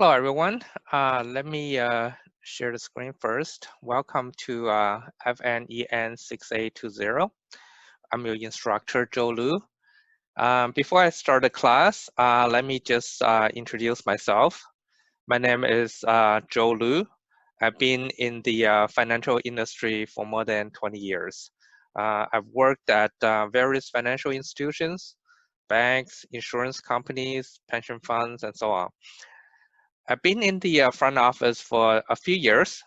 Hello, everyone. Let me share the screen first. Welcome to FNEN6820. I'm your instructor, Joe Lu. Before I start the class, let me just introduce myself. My name is Joe Lu. I've been in the financial industry for more than 20 years. I've worked at various financial institutions, banks, insurance companies, pension funds, and so on. I've been in the front office for a few years,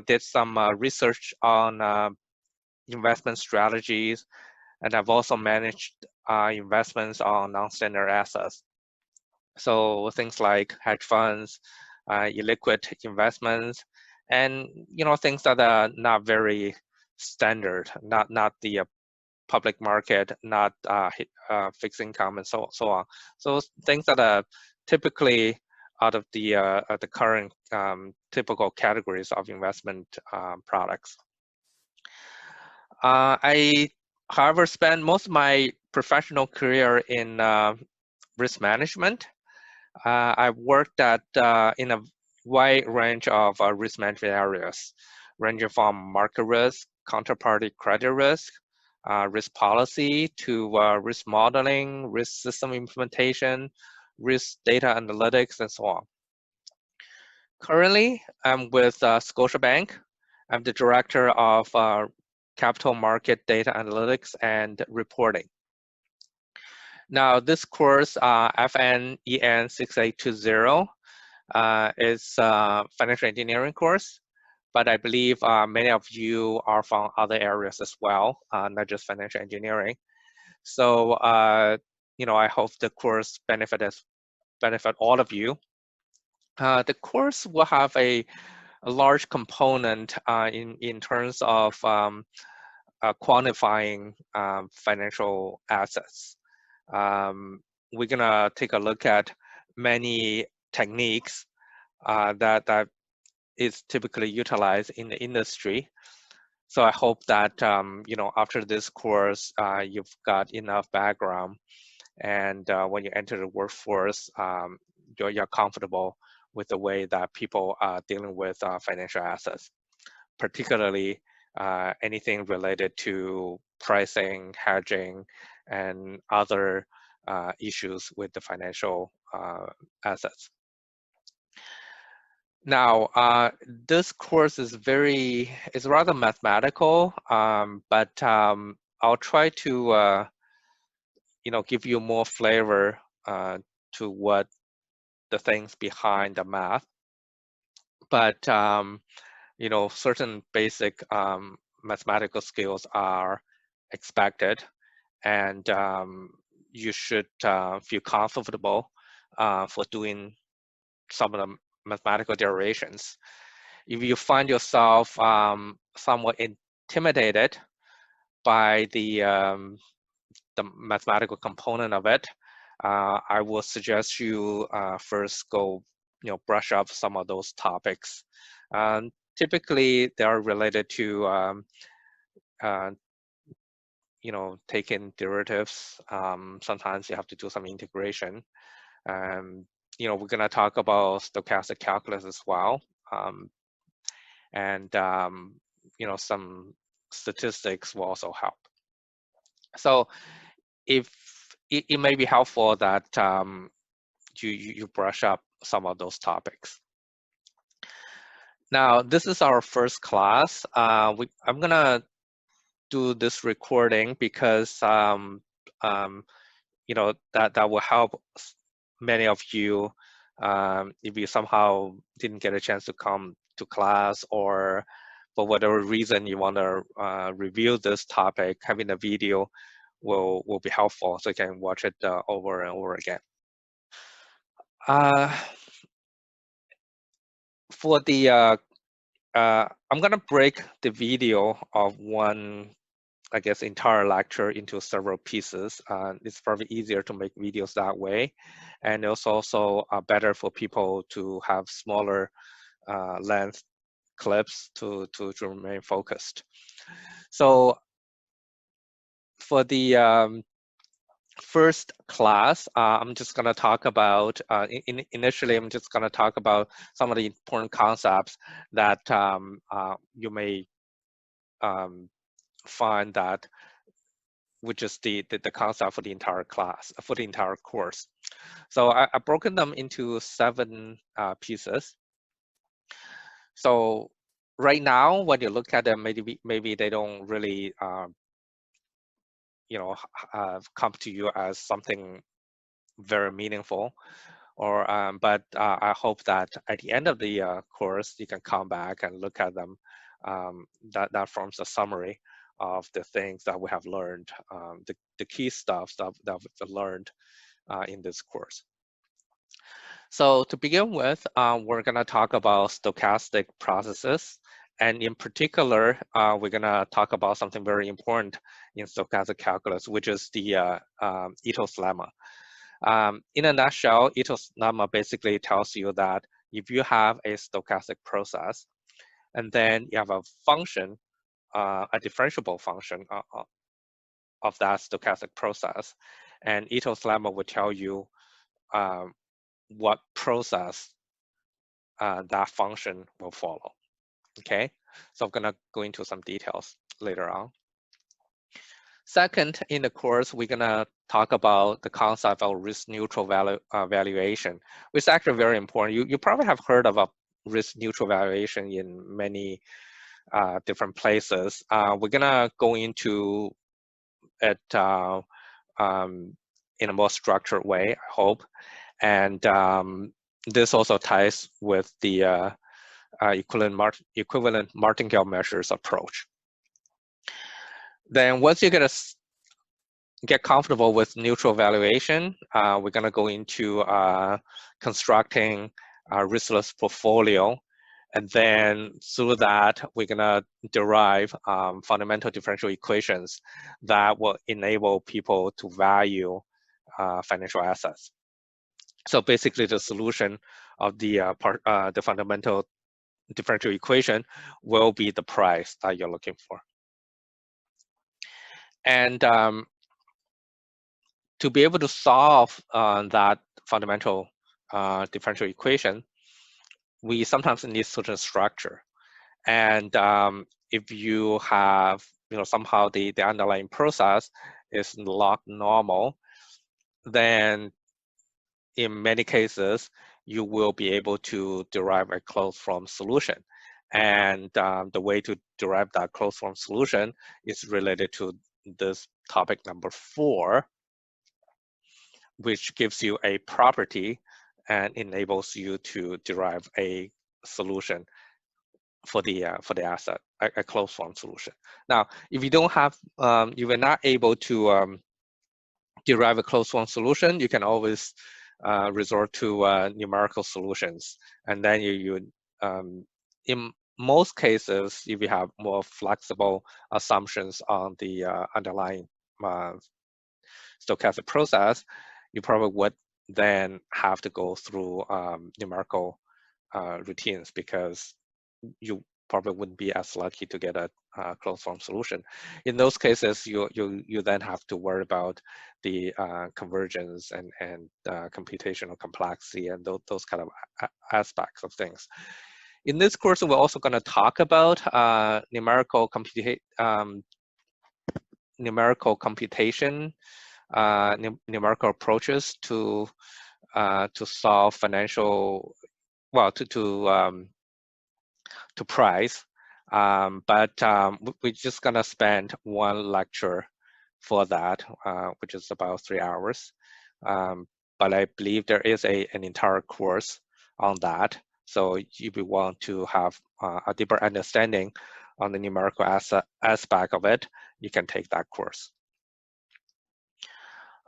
did some research on investment strategies, and I've also managed investments on non-standard assets. So things like hedge funds, illiquid investments, and things that are not very standard, not the public market, not fixed income, and so on. So things that are typically out of the current typical categories of investment products. I, however, spent most of my professional career in risk management. I've worked at in a wide range of risk management areas, ranging from market risk, counterparty credit risk, risk policy to risk modeling, risk system implementation, risk data analytics, and so on. Currently, I'm with Scotiabank. I'm the director of capital market data analytics and reporting. Now, this course, FNEN6820, is a financial engineering course, but I believe many of you are from other areas as well, not just financial engineering. So, I hope the course benefit all of you. The course will have a large component in terms of quantifying financial assets. We're gonna take a look at many techniques that is typically utilized in the industry. So I hope that after this course, you've got enough background, and when you enter the workforce, you're comfortable with the way that people are dealing with financial assets, particularly anything related to pricing, hedging, and other issues with the financial assets. Now, this course is rather mathematical, but I'll try to give you more flavor to what the things behind the math. But certain basic mathematical skills are expected, and you should feel comfortable for doing some of the mathematical derivations. If you find yourself somewhat intimidated by the mathematical component of it, I will suggest you first go brush up some of those topics. Typically, they are related to taking derivatives. Sometimes you have to do some integration. We're going to talk about stochastic calculus as well, and some statistics will also help. So if it may be helpful that you brush up some of those topics. Now, this is our first class. I'm gonna do this recording because that will help many of you if you somehow didn't get a chance to come to class, or for whatever reason you want to review this topic. Having a video will be helpful, so you can watch it over and over again. For the I'm gonna break the video of one, I guess, entire lecture into several pieces. It's probably easier to make videos that way, and it's also better for people to have smaller length clips to remain focused. So for the first class, I'm just going to talk about, initially, I'm just going to talk about some of the important concepts that you may find that, which is the concept for the entire class, for the entire course. So I've broken them into 7 pieces. So right now, when you look at them, maybe they don't really, come to you as something very meaningful, or but I hope that at the end of the course, you can come back and look at them. That forms a summary of the things that we have learned, the key stuff that we've learned in this course. So to begin with, we're going to talk about stochastic processes. And in particular, we're going to talk about something very important in stochastic calculus, which is the Ito's lemma. In a nutshell, Ito's lemma basically tells you that if you have a stochastic process, and then you have a function, a differentiable function of that stochastic process, and Ito's lemma will tell you what process that function will follow. Okay, so I'm gonna go into some details later on. Second, in the course, we're gonna talk about the concept of risk-neutral valuation, which is actually very important. You probably have heard of a risk-neutral valuation in many different places. We're gonna go into it in a more structured way, I hope. And this also ties with the equivalent martingale measures approach. Then once you get comfortable with neutral valuation, we're going to go into constructing a riskless portfolio. And then through that, we're going to derive fundamental differential equations that will enable people to value financial assets. So basically, the solution of the fundamental differential equation will be the price that you're looking for. And to be able to solve that fundamental differential equation, we sometimes need certain structure. And if you have, somehow the underlying process is not normal, then in many cases, you will be able to derive a closed form solution. And the way to derive that closed form solution is related to this topic number 4, which gives you a property and enables you to derive a solution for the asset, a closed form solution. Now, if you don't have, you are not able to derive a closed form solution, you can always resort to numerical solutions. And then in most cases, if you have more flexible assumptions on the underlying stochastic process, you probably would then have to go through numerical routines, because you probably wouldn't be as lucky to get a closed form solution. In those cases, you then have to worry about the convergence and computational complexity and those kind of aspects of things. In this course, we're also going to talk about numerical computation, numerical approaches to solve financial, well, to price, but we're just gonna spend one lecture for that, which is about 3 hours. But I believe there is an entire course on that. So if you want to have a deeper understanding on the numerical aspect of it, you can take that course.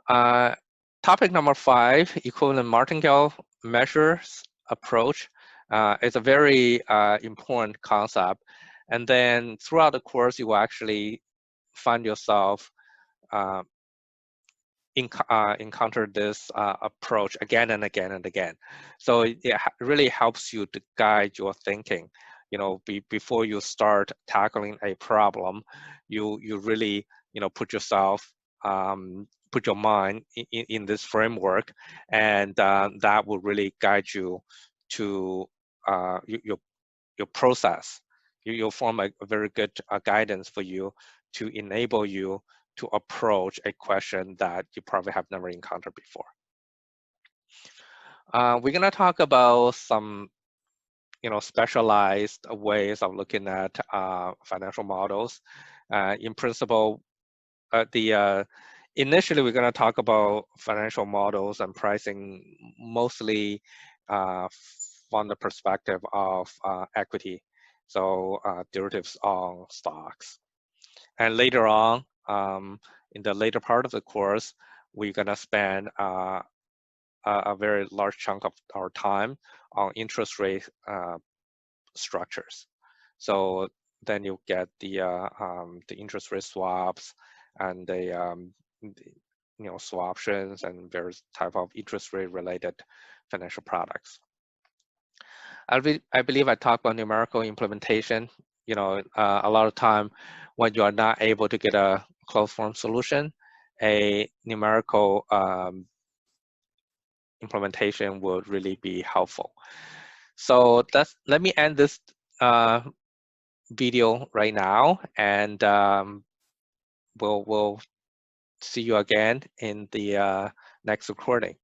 Topic number 5, equivalent martingale measures approach. Is a very important concept. And then throughout the course, you will actually find yourself encounter this approach again and again and again. So it really helps you to guide your thinking. Before you start tackling a problem, you really put yourself put your mind in this framework, and that will really guide you to your process. You'll form a very good guidance for you to enable you to approach a question that you probably have never encountered before. We're gonna talk about some specialized ways of looking at financial models. In principle, initially we're going to talk about financial models and pricing mostly from the perspective of equity, so derivatives on stocks. And later on, in the later part of the course, we're going to spend a very large chunk of our time on interest rate structures. So then you get the interest rate swaps and the swaptions and various type of interest rate related financial products. I believe I talked about numerical implementation. A lot of time when you are not able to get a closed form solution, a numerical implementation would really be helpful. So let me end this video right now, and we'll see you again in the next recording.